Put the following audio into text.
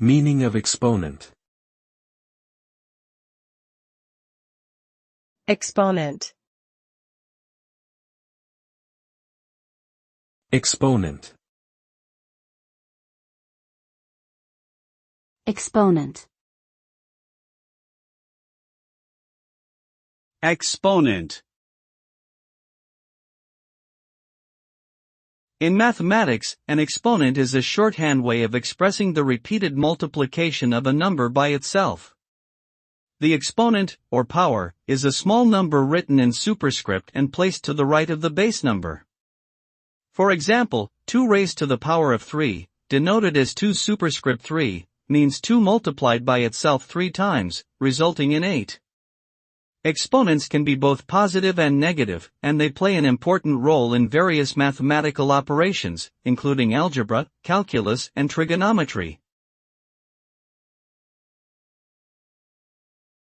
Meaning of exponent. Exponent. Exponent. Exponent. Exponent. In mathematics, an exponent is a shorthand way of expressing the repeated multiplication of a number by itself. The exponent, or power, is a small number written in superscript and placed to the right of the base number. For example, 2 raised to the power of 3, denoted as 2 superscript 3, means 2 multiplied by itself 3 times, resulting in 8. Exponents can be both positive and negative, and they play an important role in various mathematical operations, including algebra, calculus, and trigonometry.